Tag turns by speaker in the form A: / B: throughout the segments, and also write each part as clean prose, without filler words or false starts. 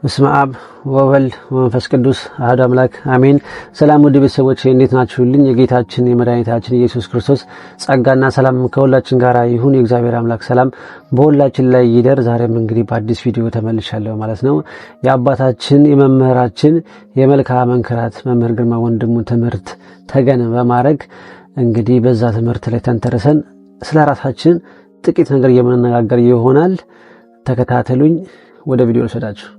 A: በስመ አብ ወወልድ ወመንፈስ ቅዱስ አሐዱ አምላክ አሜን። ሰላም ውድ ቤተሰቦች እንዴት ናችሁልኝ? የጌታችን የመድኃኒታችን ኢየሱስ ክርስቶስ ጸጋና ሰላም ከሁላችን ጋር ይሁን። የእግዚአብሔር አምላክ ሰላም በሁላችን ላይ ይደር። ዛሬም እንግዲህ በአዲስ ቪዲዮ ተመልሻለሁ ማለት ነው። የአባታችን የመምህራችን የመልክዓ መንክራት መምህር ግርማ ወንድሙ ትምህርት ተገን በማድረግ እንግዲህ በዛ ትምህርት ላይ ተንተርሰን ስለ ራሳችን ጥቂት ነገር የምንነጋገር ይሆናል። ተከታተሉኝ። ወደ ቪዲዮ ልሰዳችሁ።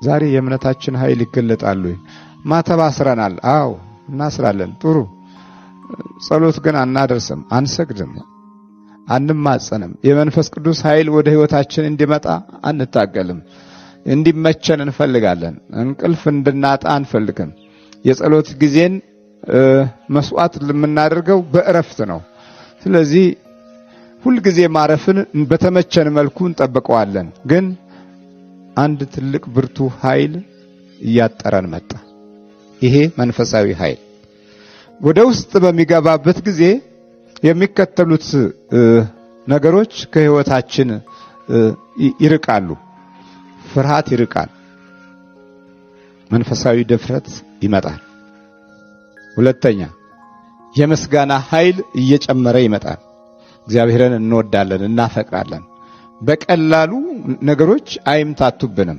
B: ዛሬ የእምነታችን ኃይል ይገለጣሉ። ማተብ አስረናል። አዎ እናስራለን። ጥሩ። ጸሎት ግን አናደርስም፣ አንሰግድም፣ አንማጸንም። የመንፈስ ቅዱስ ኃይል ወደ ህይወታችን እንዲመጣ አንታገልም። እንዲመቸን እንፈልጋለን። እንቅልፍ እንድናጣ አንፈልግም። የጸሎት ጊዜን መስዋዕት የምናደርገው በእረፍት ነው። ስለዚህ ሁልጊዜ ማረፍን በተመቸን መልኩ እንጠብቀዋለን። ግን አንድ ትልቅ ብርቱ ኃይል እያጠረን መጣ። ይሄ መንፈሳዊ ኃይል ወደ ውስጥ በሚገባበት ጊዜ የሚከተሉት ነገሮች ከህይወታችን ይርቃሉ። ፍርሃት ይርቃል። መንፈሳዊ ድፍረት ይመጣል። ሁለተኛ የምስጋና ኃይል እየጨመረ ይመጣል። እግዚአብሔርን እንወዳለን፣ እናፈቅራለን። በቀላሉ ነገሮች አይምታቱብንም።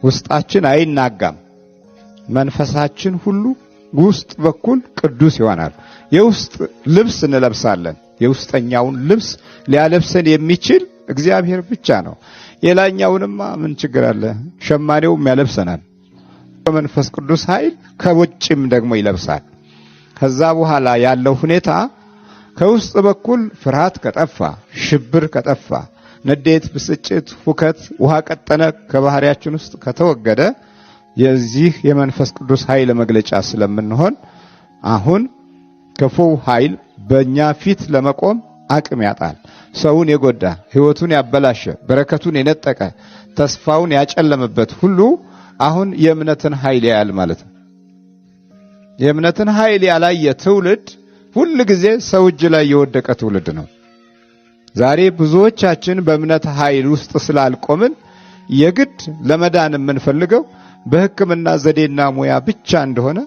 B: ውስጣችን አይናጋም። መንፈሳችን ሁሉ ውስጥ በኩል ቅዱስ ይሆናል። የውስጥ ልብስ እንለብሳለን። የውስጠኛውን ልብስ ሊያለብሰን የሚችል እግዚአብሔር ብቻ ነው። የላኛውንማ ምን ችግር አለ? ሸማኔውም ያለብሰናል። በመንፈስ ቅዱስ ኃይል ከውጭም ደግሞ ይለብሳል። ከዛ በኋላ ያለው ሁኔታ ከውስጥ በኩል ፍርሃት ከጠፋ፣ ሽብር ከጠፋ፣ ንዴት፣ ብስጭት፣ ሁከት፣ ውሃ ቀጠነ ከባህሪያችን ውስጥ ከተወገደ የዚህ የመንፈስ ቅዱስ ኃይል መግለጫ ስለምንሆን አሁን ክፉው ኃይል በእኛ ፊት ለመቆም አቅም ያጣል። ሰውን የጎዳ፣ ህይወቱን ያበላሸ፣ በረከቱን የነጠቀ፣ ተስፋውን ያጨለመበት ሁሉ አሁን የእምነትን ኃይል ያያል ማለት ነው። የእምነትን ኃይል ያላየ ትውልድ ሁሉ ጊዜ ሰው እጅ ላይ የወደቀ ትውልድ ነው። ዛሬ ብዙዎቻችን በእምነት ኃይል ውስጥ ስላልቆምን የግድ ለመዳን የምንፈልገው በሕክምና ዘዴና ሙያ ብቻ እንደሆነ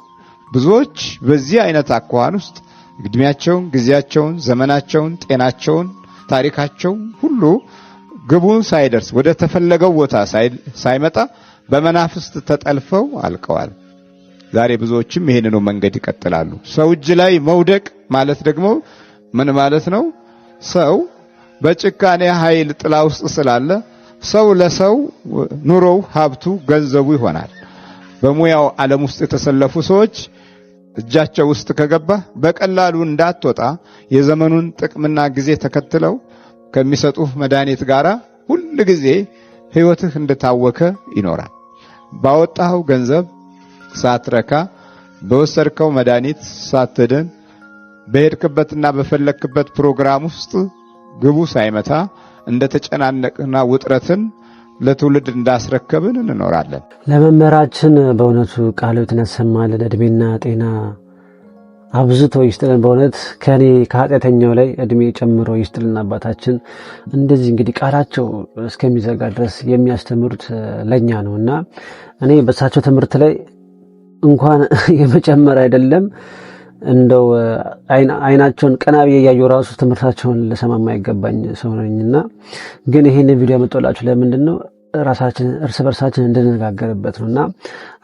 B: ብዙዎች በዚህ አይነት አኳኋን ውስጥ እድሜያቸውን፣ ጊዜያቸውን፣ ዘመናቸውን፣ ጤናቸውን፣ ታሪካቸውን ሁሉ ግቡን ሳይደርስ ወደ ተፈለገው ቦታ ሳይመጣ በመናፍስት ተጠልፈው አልቀዋል። ዛሬ ብዙዎችም ይሄንኑ መንገድ ይቀጥላሉ። ሰው እጅ ላይ መውደቅ ማለት ደግሞ ምን ማለት ነው? ሰው በጭካኔ ኃይል ጥላ ውስጥ ስላለ ሰው ለሰው ኑሮው፣ ሀብቱ፣ ገንዘቡ ይሆናል። በሙያው ዓለም ውስጥ የተሰለፉ ሰዎች እጃቸው ውስጥ ከገባ በቀላሉ እንዳትወጣ የዘመኑን ጥቅምና ጊዜ ተከትለው ከሚሰጡህ መድኃኒት ጋራ ሁሉ ጊዜ ህይወትህ እንደታወከ ይኖራል። ባወጣው ገንዘብ ሳትረካ፣ በወሰድከው መድኃኒት ሳትድን፣ በሄድክበትና በፈለክበት ፕሮግራም ውስጥ ግቡ ሳይመታ እንደተጨናነቅና ውጥረትን ለትውልድ እንዳስረከብን እንኖራለን።
A: ለመምህራችን በእውነቱ ቃሉን ያሰማልን፣ እድሜና ጤና አብዝቶ ይስጥልን። በእውነት ከኔ ከኃጢአተኛው ላይ እድሜ ጨምሮ ይስጥልን። አባታችን እንደዚህ እንግዲህ ቃላቸው እስከሚዘጋ ድረስ የሚያስተምሩት ለኛ ነውና እኔ በሳቸው ትምህርት ላይ እንኳን የመጨመር አይደለም እንደው አይናቸውን ቀና ብዬ ያዩ ራሱ ትምህርታቸውን ለሰማማ አይገባኝ ሰው ነኝና፣ ግን ይሄንን ቪዲዮ ያመጣላችሁ ለምንድን ነው? ራሳችን እርስ በርሳችን እንድንነጋገርበት ነውና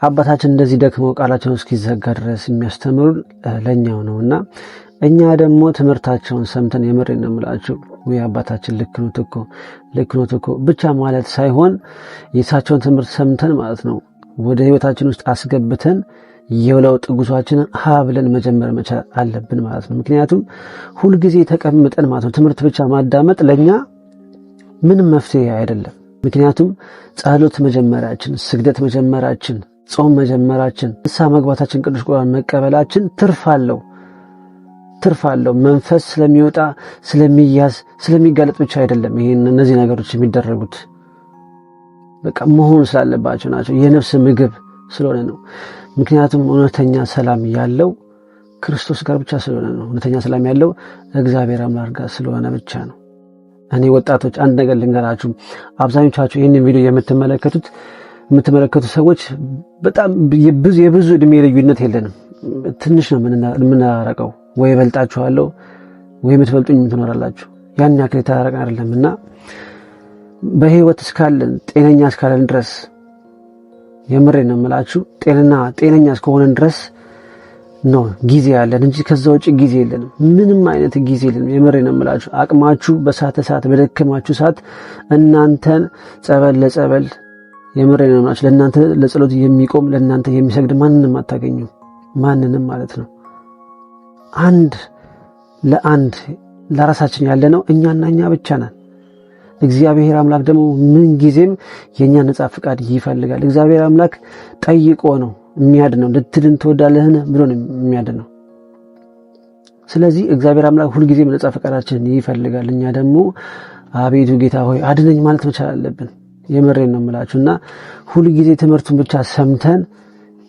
A: አባታችን እንደዚህ ደክመው ቃላቸውን እስኪዘጋ ድረስ የሚያስተምሩን ለኛው ነውና እኛ ደግሞ ትምህርታቸውን ሰምተን የምሬን ነው የምላችሁ ወይ አባታችን ልክ ነው እኮ ብቻ ማለት ሳይሆን የእሳቸውን ትምህርት ሰምተን ማለት ነው ወደ ህይወታችን ውስጥ አስገብተን የለውጥ ጉዟችንን ብለን መጀመር መቻል አለብን ማለት ነው። ምክንያቱም ሁልጊዜ ተቀምጠን ማለት ነው ትምህርት ብቻ ማዳመጥ ለኛ ምንም መፍትሄ አይደለም። ምክንያቱም ጸሎት መጀመራችን፣ ስግደት መጀመራችን፣ ጾም መጀመራችን፣ ንስሐ መግባታችን፣ ቅዱስ ቁርባን መቀበላችን ትርፍ አለው። መንፈስ ስለሚወጣ ስለሚያዝ ስለሚጋለጥ ብቻ አይደለም። እነዚህ ነገሮች የሚደረጉት በቃ መሆን ስላለባቸው ናቸው። የነፍስ ምግብ ስለሆነ ነው። ምክንያቱም እውነተኛ ሰላም ያለው ክርስቶስ ጋር ብቻ ስለሆነ ነው። እውነተኛ ሰላም ያለው እግዚአብሔር አምላክ ጋር ስለሆነ ብቻ ነው። ወጣቶች አንድ ነገር ልንገራችሁ። አብዛኞቻችሁ ይህንን ቪዲዮ የምትመለከቱ ሰዎች በጣም የብዙ እድሜ ልዩነት የለንም። ትንሽ ነው የምናራቀው። ወይ እበልጣችኋለሁ ወይ የምትበልጡኝ ትኖራላችሁ። ያን ያክል የተራራቅን አይደለም እና በህይወት እስካለን ጤነኛ እስካለን ድረስ የምሬ ነው የምላችሁ ጤነኛ እስከሆነን ድረስ ነው ጊዜ ያለን እንጂ ከዛ ውጪ ጊዜ የለንም። ምንም አይነት ጊዜ የለንም። የምሬ ነው የምላችሁ። አቅማችሁ በሰዓት በደከማችሁ ሰዓት እናንተን ለጸበል የምሬ ነው የምላችሁ ለእናንተ ለጸሎት የሚቆም ለእናንተ የሚሰግድ ማንንም አታገኙ። ማንንም ማለት ነው። አንድ ለራሳችን ያለነው እኛና እኛ ብቻ ነን። እግዚአብሔር አምላክ ደግሞ ምን ጊዜም የኛ ነጻ ፍቃድ ይፈልጋል። እግዚአብሔር አምላክ ጠይቆ ነው የሚያድነው። ልትድን ትወዳለህን ብሎ ነው የሚያድነው። ስለዚህ እግዚአብሔር አምላክ ሁሉ ጊዜም ነጻ ፍቃዳችንን ይፈልጋል። እኛ ደግሞ አቤቱ ጌታ ሆይ አድነኝ ማለት መቻል አለብን። የምሬን ነው የምላችሁና ሁሉ ጊዜ ትምህርቱን ብቻ ሰምተን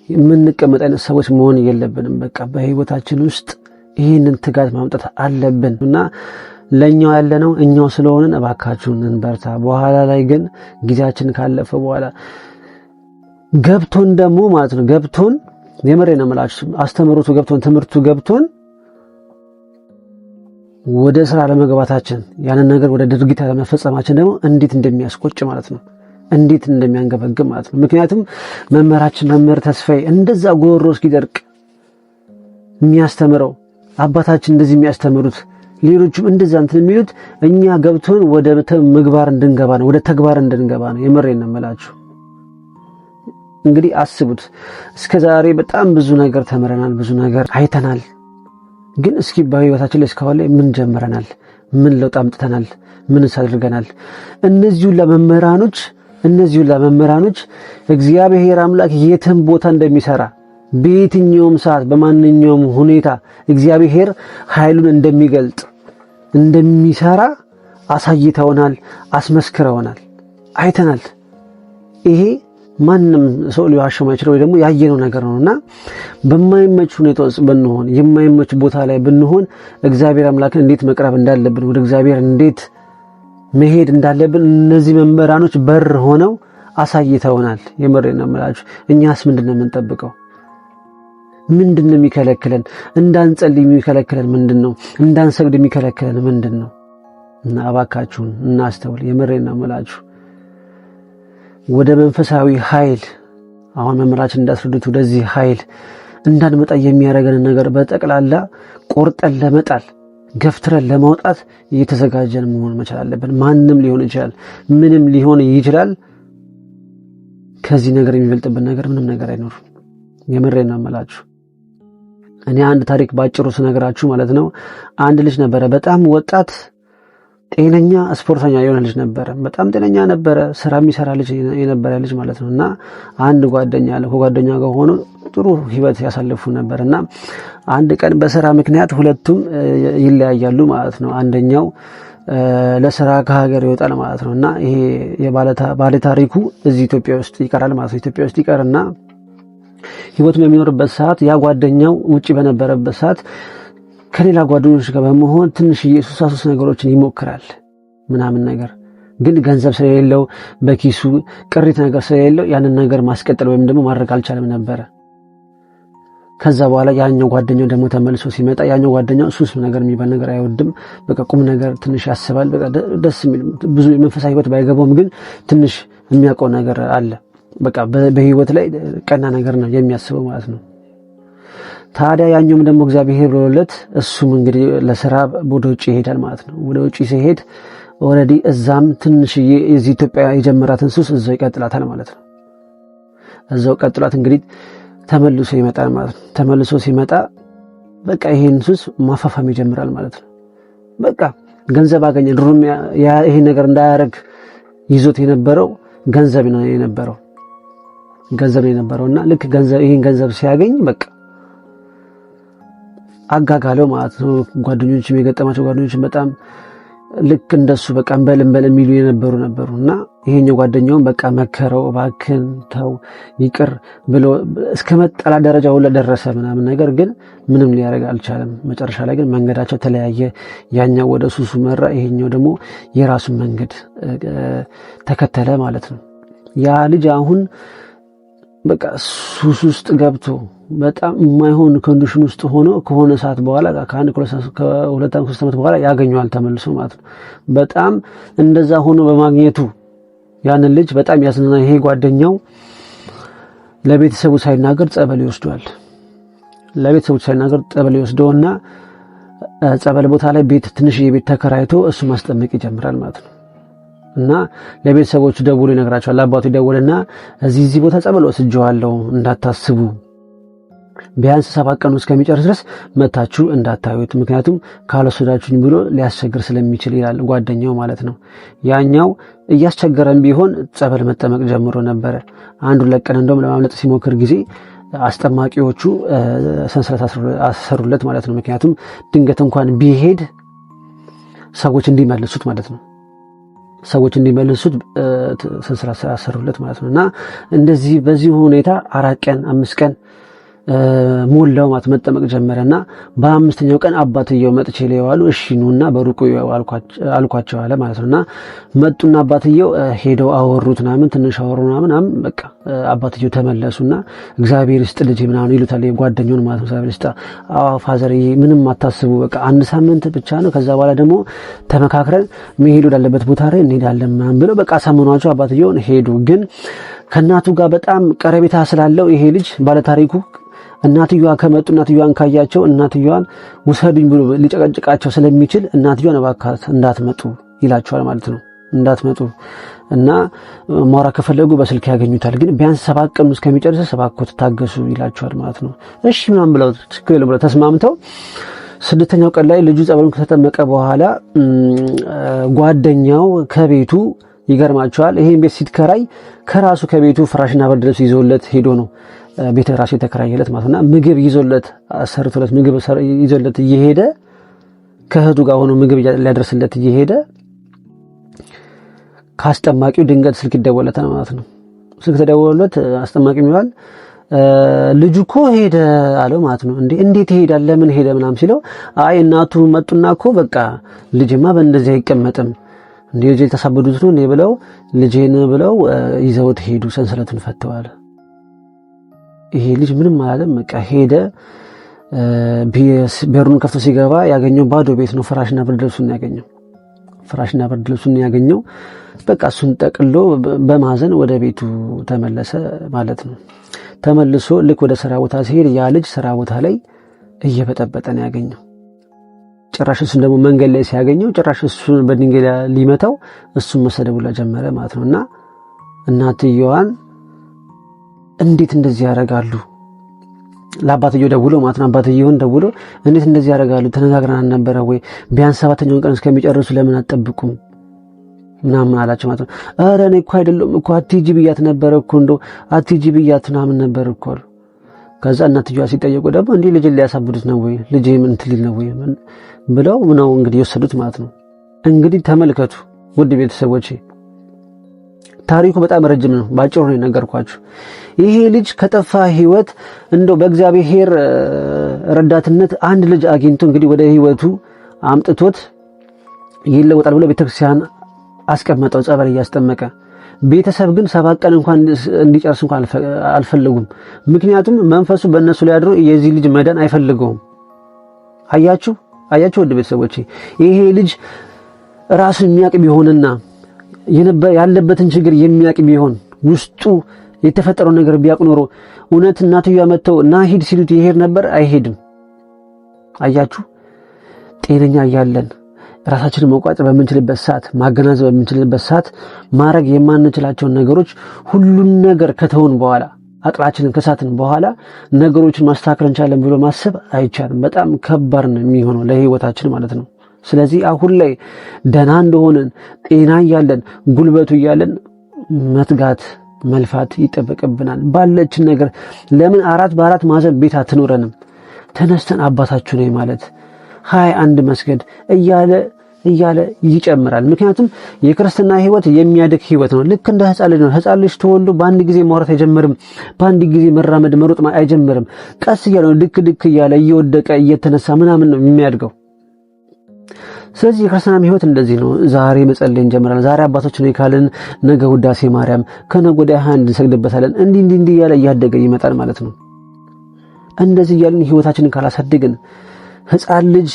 A: የምንቀመጥ አይነት ሰዎች መሆን የለብንም። በቃ በህይወታችን ውስጥ ይህንን ትጋት ማምጣት አለብን እና ለኛው ያለነው እኛው ስለሆነን እባካችሁን እንበርታ። በኋላ ላይ ግን ጊዜያችን ካለፈ በኋላ ገብቶን ደግሞ ማለት ነው ገብቶን የምሬ ነው የምላችሁ አስተምሮቱ ገብቶን ትምህርቱ ገብቶን ወደ ስራ ለመግባታችን ያንን ነገር ወደ ድርጊት ለመፈጸማችን ደግሞ እንዴት እንደሚያስቆጭ ማለት ነው፣ እንዴት እንደሚያንገበግብ ማለት ነው። ምክንያቱም መምህር ተስፋዬ እንደዛ ጎሮ እስኪደርቅ የሚያስተምረው አባታችን እንደዚህ የሚያስተምሩት ሌሎችም እንደዛ እንትን የሚሉት እኛ ገብቶን ወደ ምግባር እንድንገባ ነው፣ ወደ ተግባር እንድንገባ ነው። የምሬን ነው የምላችሁ። እንግዲህ አስቡት እስከዛሬ በጣም ብዙ ነገር ተምረናል፣ ብዙ ነገር አይተናል። ግን እስኪ በህይወታችን ላይ እስካሁን ላይ ምን ጀምረናል? ምን ለውጥ አምጥተናል? ምንስ አድርገናል? እነዚሁ ለመምህራኖች እግዚአብሔር አምላክ የትም ቦታ እንደሚሰራ በየትኛውም ሰዓት በማንኛውም ሁኔታ እግዚአብሔር ኃይሉን እንደሚሰራ አሳይተውናል፣ አስመስክረውናል፣ አይተናል። ይሄ ማንም ሰው ሊዋሸው ማይችለው ወይ ደግሞ ያየነው ነገር ነውና በማይመች ሁኔታ ውስጥ ብንሆን የማይመች ቦታ ላይ ብንሆን እግዚአብሔር አምላክን እንዴት መቅረብ እንዳለብን ወደ እግዚአብሔር እንዴት መሄድ እንዳለብን እነዚህ መምህራኖች በር ሆነው አሳይተውናል። የምሬን ነው የምላችሁ። እኛስ ምንድነው የምንጠብቀው? ምንድነው የሚከለክለን? እንዳንጸልይ የሚከለክለን ምንድነው? እንዳንሰግድ የሚከለክለን ምንድነው? እና እባካችሁን እናስተውል። የምሬን ነው የምላችሁ። ወደ መንፈሳዊ ኃይል አሁን መምህራችን እንዳስረዱት ወደዚህ ኃይል እንዳንመጣ የሚያደርገን ነገር በጠቅላላ ቆርጠን ለመጣል ገፍትረን ለማውጣት እየተዘጋጀን መሆን መቻል አለብን። ማንም ሊሆን ይችላል፣ ምንም ሊሆን ይችላል። ከዚህ ነገር የሚበልጥብን ነገር ምንም ነገር አይኖርም። የምሬን ነው የምላችሁ። እኔ አንድ ታሪክ ባጭሩ ስነግራችሁ ማለት ነው። አንድ ልጅ ነበረ፣ በጣም ወጣት ጤነኛ ስፖርተኛ የሆነ ልጅ ነበረ። በጣም ጤነኛ ነበረ፣ ስራ የሚሰራ ልጅ የነበረ ልጅ ማለት ነውና አንድ ጓደኛ አለ። ከጓደኛ ጋር ሆኖ ጥሩ ህይወት ያሳልፉ ነበርና አንድ ቀን በስራ ምክንያት ሁለቱም ይለያያሉ ማለት ነው። አንደኛው ለስራ ከሀገር ይወጣል ማለት ነውና ይሄ ባለ ታሪኩ እዚህ ኢትዮጵያ ውስጥ ይቀራል ማለት ነው። ኢትዮጵያ ውስጥ ይቀርና ህይወቱን የሚኖርበት ሰዓት ያ ጓደኛው ውጪ በነበረበት ሰዓት ከሌላ ጓደኞች ጋር በመሆን ትንሽ የሱስ ነገሮችን ይሞክራል ምናምን ነገር፣ ግን ገንዘብ ስለሌለው በኪሱ ቅሪት ነገር ስለሌለው ያንን ነገር ማስቀጠል ወይም ደግሞ ማድረግ አልቻለም ነበረ። ከዛ በኋላ ያኛው ጓደኛው ደግሞ ተመልሶ ሲመጣ ያኛው ጓደኛው ሱስ ነገር የሚባል ነገር አይወድም። በቃ ቁም ነገር ትንሽ ያስባል። በቃ ደስ የሚል ብዙ መንፈሳዊ ህይወት ባይገባውም ግን ትንሽ የሚያውቀው ነገር አለ። በቃ በህይወት ላይ ቀና ነገር ነው የሚያስበው ማለት ነው። ታዲያ ያኛውም ደግሞ እግዚአብሔር ብሎለት እሱም እንግዲህ ለስራ ወደ ውጭ ይሄዳል ማለት ነው። ወደ ውጭ ሲሄድ ኦሬዲ እዛም ትንሽዬ እዚህ ኢትዮጵያ የጀመራትን ሱስ እዛው ይቀጥላታል ማለት ነው። እዛው ቀጥሏት እንግዲህ ተመልሶ ይመጣል ማለት ነው። ተመልሶ ሲመጣ በቃ ይሄን ሱስ ማፋፋም ይጀምራል ማለት ነው። በቃ ገንዘብ አገኘ። ድሮም ይሄ ነገር እንዳያረግ ይዞት የነበረው ገንዘብ ነው የነበረውና ልክ ይሄን ገንዘብ ሲያገኝ በቃ አጋጋለው ማለት ነው። ጓደኞችም የገጠማቸው ጓደኞችም በጣም ልክ እንደሱ በቃ እንበል የሚሉ ነበሩና ይሄኛው ጓደኛውን በቃ መከረው፣ እባክህን ተው ይቅር ብሎ እስከ መጠላ ደረጃ ሁሉ ደረሰ ምናምን። ነገር ግን ምንም ሊያደርግ አልቻለም። መጨረሻ ላይ ግን መንገዳቸው ተለያየ። ያኛው ወደ ሱሱ መራ፣ ይሄኛው ደግሞ የራሱን መንገድ ተከተለ ማለት ነው። ያ ልጅ አሁን በቃ ሱስ ውስጥ ገብቶ በጣም የማይሆን ኮንዲሽን ውስጥ ሆኖ ከሆነ ሰዓት በኋላ ከሁለት ዓመት 3 ዓመት በኋላ ያገኘዋል ተመልሶ ማለት ነው። በጣም እንደዛ ሆኖ በማግኘቱ ያንን ልጅ በጣም ያዝናና። ይሄ ጓደኛው ለቤተሰቡ ሳይናገር ጸበል ይወስደዋል። ለቤተሰቡ ሳይናገር ጸበል ይወስደውና ጸበል ቦታ ላይ ትንሽ የቤት ተከራይቶ እሱ ማስጠመቅ ይጀምራል ማለት ነው። እና ለቤተሰቦቹ ደውሎ ይነግራቸዋል። ለአባቱ ይደውልና እዚህ ቦታ ጸበል ወስጄዋለሁ እንዳታስቡ፣ ቢያንስ 7 ቀን እስከሚጨርስ ድረስ መታችሁ እንዳታዩት፣ ምክንያቱም ካልወሰዳችሁኝ ብሎ ሊያስቸግር ስለሚችል ይላል ጓደኛው ማለት ነው። ያኛው እያስቸገረን ቢሆን ጸበል መጠመቅ ጀምሮ ነበረ። አንዱ ለቀን እንደውም ለማምለጥ ሲሞክር ጊዜ አስጠማቂዎቹ ሰንሰለት አሰሩለት ማለት ነው። ምክንያቱም ድንገት እንኳን ቢሄድ ሰዎች እንዲመልሱት ማለት ነው። ሰዎች እንዲመልሱት ሰንሰለት አሰሩለት ማለት ነውና እንደዚህ በዚህ ሁኔታ 4 ቀን 5 ቀን ሞላው ማለት መጠመቅ ጀመረና በ5ኛው ቀን አባትየው መጥቼ ሊዋሉ እሺ ኑና በሩቁ አልኳቸው አለ ማለት ነውና መጡና አባትየው ሄደው አወሩት ምናምን ትንሽ አወሩ ምናምን በቃ አባትየው ተመለሱና እግዚአብሔር ይስጥ ልጅ ምናምን ይሉታል የጓደኛውን ማለት ነው። እግዚአብሔር ይስጥ ፋዘርዬ ምንም አታስቡ፣ በቃ 1 ሳምንት ብቻ ነው፣ ከዛ በኋላ ደግሞ ተመካክረን መሄድ ወዳለበት ቦታ ላይ እንሄዳለን ምናምን ብለው በቃ ሳመኗቸው። አባትየውን ሄዱ። ግን ከእናቱ ጋር በጣም ቀረቤታ ስላለው ይሄ ልጅ ባለታሪኩ እናትየዋ ከመጡ እናትየዋን ካያቸው እናትየዋን ውሰዱኝ ብሎ ሊጨቀጭቃቸው ስለሚችል እናትየዋን እባክህ እንዳትመጡ ይላቸዋል ማለት ነው። እንዳትመጡ እና ማውራት ከፈለጉ በስልክ ያገኙታል። ግን ቢያንስ 7 ቀን እስከሚጨርስ 7 ታገሱ ይላቸዋል ማለት ነው። እሺ ምናምን ብለው ችግር የለም ብለው ተስማምተው 6ኛው ቀን ላይ ልጁ ጸበሉን ከተጠመቀ በኋላ ጓደኛው ከቤቱ ይገርማቸዋል። ይሄን ቤት ሲትከራይ ከራሱ ከቤቱ ፍራሽና ብርድ ልብስ ይዞለት ሄዶ ነው ቤት ራሱ የተከራየለት ማለትና ምግብ ይዞለት አሰርቶለት ምግብ ይዞለት እየሄደ ከእህቱ ጋር ሆኖ ምግብ ሊያደርስለት እየሄደ ካስጠማቂው ድንገት ስልክ ይደወለታል ማለት ነው። ስልክ ተደወለለት። አስጠማቂው ይላል ልጁ እኮ ሄደ አለው ማለት ነው። እንዴት ይሄዳል ለምን ሄደ ምናምን ሲለው አይ እናቱ መጡና እኮ በቃ ልጅማ በእንደዚህ አይቀመጥም ልጅ ተሳበዱት ነው ብለው ልጄን ብለው ይዘውት ሄዱ። ሰንሰለቱን ፈተዋል። ይሄ ልጅ ምንም አላለም። በቃ ሄደ። በሩን ከፍቶ ሲገባ ያገኘው ባዶ ቤት ነው። ፍራሽና ብርድ ልብሱን ያገኘው። በቃ እሱን ጠቅሎ በማዘን ወደ ቤቱ ተመለሰ ማለት ነው። ተመልሶ ልክ ወደ ስራ ቦታ ሲሄድ ያ ልጅ ስራ ቦታ ላይ እየበጠበጠ ነው ያገኘው። ጭራሽ እሱን ደግሞ መንገድ ላይ ሲያገኘው ጭራሽ እሱን በድንጋይ ሊመታው እሱን መሰደቡላ ጀመረ ማለት ነውና እናትየዋን እንዴት እንደዚህ ያደርጋሉ? ለአባትየው ደውሎ ማለት ነው። አባትየውን ደውሎ እንዴት እንደዚህ ያደርጋሉ? ተነጋግረን አልነበረ ወይ? ቢያንስ 7ኛውን ቀን እስከሚጨርሱ ለምን አትጠብቁም? ምናምን አላቸው ማለት ነው። ኧረ እኔ እኮ አይደለም እኮ አትሂጂ ብያት ነበር እኮ እንደው አትሂጂ ብያት ምናምን ነበር እኮ። ከዛ እናትየዋ ሲጠየቁ ደግሞ እንዴ ልጅ ሊያሳብዱት ነው ወይ ልጅ ምን ትልል ነው ወይ ብለው ነው እንግዲህ የወሰዱት ማለት ነው። እንግዲህ ተመልከቱ ውድ ቤተሰቦቼ፣ ታሪኩ በጣም ረጅም ነው። ባጭሩ ነው የነገርኳችሁ። ይሄ ልጅ ከጠፋ ህይወት እንደው በእግዚአብሔር ረዳትነት አንድ ልጅ አግኝቶ እንግዲህ ወደ ህይወቱ አምጥቶት ይለወጣል ብሎ ቤተክርስቲያን አስቀመጠው ጸበል እያስጠመቀ። ቤተሰብ ግን 7 ቀን እንኳን እንዲጨርስ እንኳን አልፈለጉም። ምክንያቱም መንፈሱ በእነሱ ላይ አድሮ የዚህ ልጅ መዳን አይፈልገውም። አያችሁ ወደ ቤተሰቦቼ፣ ይሄ ልጅ ራሱን የሚያውቅ ቢሆንና ያለበትን ችግር የሚያውቅ ቢሆን ውስጡ የተፈጠረው ነገር ቢያውቅ ኖሮ እውነት እናትየዋ መተው እና ሂድ ሲሉት ይሄድ ነበር? አይሄድም። አያችሁ፣ ጤነኛ እያለን ራሳችንን መቋጠር በምንችልበት ሰዓት፣ ማገናዘብ በምንችልበት ሰዓት ማድረግ የማንችላቸውን ነገሮች ሁሉን ነገር ከተውን በኋላ አቅላችንን ከሳትን በኋላ ነገሮችን ማስተካከል እንችላለን ብሎ ማሰብ አይቻልም። በጣም ከባድ ነው የሚሆነው ለህይወታችን ማለት ነው። ስለዚህ አሁን ላይ ደህና እንደሆነን ጤና እያለን ጉልበቱ እያለን መትጋት መልፋት ይጠበቅብናል። ባለችን ነገር ለምን 4 በ4 ማዕዘን ቤት አትኖረንም? ተነስተን አባታችሁ ነኝ ማለት 21 መስገድ እያለ እያለ ይጨምራል። ምክንያቱም የክርስትና ህይወት የሚያድግ ህይወት ነው። ልክ እንደ ህፃን ልጅ ነው። ህፃን ልጅ ተወልዶ በአንድ ጊዜ ማውራት አይጀምርም። በአንድ ጊዜ መራመድ መሮጥ አይጀምርም። ቀስ እያለ ነው ድክ እያለ እየወደቀ እየተነሳ ምናምን ነው የሚያድገው። ስለዚህ የክርስትና ህይወት እንደዚህ ነው። ዛሬ መጸለይ እንጀምራለን። ዛሬ አባቶች ነው ካልን ነገ ውዳሴ ማርያም፣ ከነገ ወዲያ እንሰግድበታለን። እንዲህ እያለ እያደገ ይመጣል ማለት ነው። እንደዚህ እያልን ህይወታችንን ካላሳደግን ህፃን ልጅ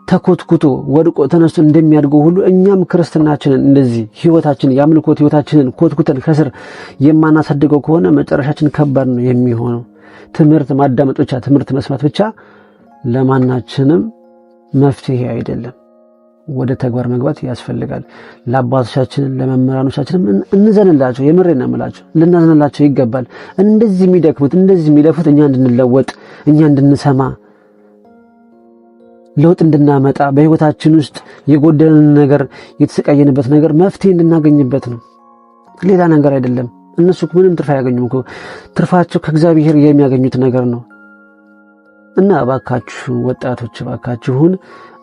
A: ተኮትኩቶ ወድቆ ተነስቶ እንደሚያድገው ሁሉ እኛም ክርስትናችንን እንደዚህ ህይወታችንን የአምልኮት ህይወታችንን ኮትኩተን ከስር የማናሳድገው ከሆነ መጨረሻችን ከባድ ነው የሚሆነው። ትምህርት ማዳመጥ ብቻ፣ ትምህርት መስማት ብቻ ለማናችንም መፍትሄ አይደለም። ወደ ተግባር መግባት ያስፈልጋል። ለአባቶቻችንን ለመምህራኖቻችንም እንዘንላቸው። የምሬን ነው የምላቸው፣ ልናዝንላቸው ይገባል። እንደዚህ የሚደክሙት እንደዚህ የሚለፉት እኛ እንድንለወጥ፣ እኛ እንድንሰማ፣ ለውጥ እንድናመጣ፣ በህይወታችን ውስጥ የጎደለን ነገር የተሰቃየንበት ነገር መፍትሄ እንድናገኝበት ነው። ሌላ ነገር አይደለም። እነሱ ምንም ትርፍ አያገኙም እኮ። ትርፋቸው ከእግዚአብሔር የሚያገኙት ነገር ነው። እና እባካችሁ ወጣቶች እባካችሁን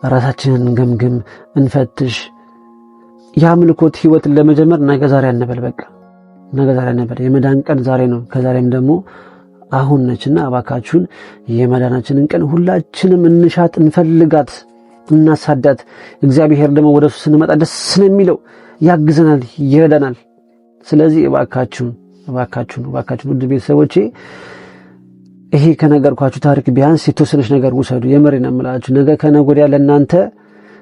A: ራሳችንን ገምግም፣ እንፈትሽ። የአምልኮት ህይወትን ለመጀመር ነገ ዛሬ አንበል። በቃ ነገ ዛሬ አንበል። የመዳን ቀን ዛሬ ነው። ከዛሬም ደግሞ አሁን ነችና እባካችሁን የመዳናችንን ቀን ሁላችንም እንሻት፣ እንፈልጋት፣ እናሳዳት። እግዚአብሔር ደግሞ ወደሱ ስንመጣ ደስ ነው የሚለው፣ ያግዘናል፣ ይረዳናል። ስለዚህ እባካችሁን ውድ ቤተሰቦቼ ይሄ ከነገርኳችሁ ታሪክ ቢያንስ የተወሰነች ነገር ውሰዱ። የምሬን ነው የምላችሁ። ነገ ከነገ ወዲያ ለእናንተ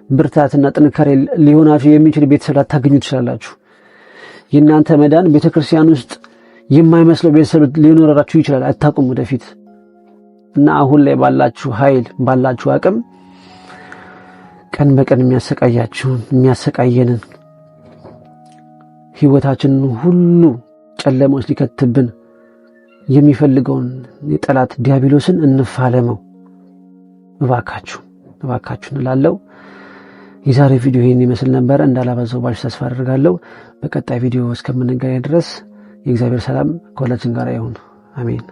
A: ብርታትና ጥንካሬ ሊሆናችሁ የሚችል ቤተሰብ ላታገኙ ትችላላችሁ። የእናንተ መዳን ቤተክርስቲያን ውስጥ የማይመስለው ቤተሰብ ሊኖራችሁ ይችላል፣ አታውቁም ወደፊት። እና አሁን ላይ ባላችሁ ኃይል ባላችሁ አቅም ቀን በቀን የሚያሰቃየንን ህይወታችንን ሁሉ ጨለማ ውስጥ ሊከትብን የሚፈልገውን የጠላት ዲያብሎስን እንፋለመው። እባካችሁን እላለሁ። የዛሬ ቪዲዮ ይሄን ይመስል ነበር። እንዳላበዛው ባሽ ተስፋ አደርጋለሁ። በቀጣይ ቪዲዮ እስከምንገናኝ ድረስ የእግዚአብሔር ሰላም ከሁላችን ጋር ይሁን። አሜን።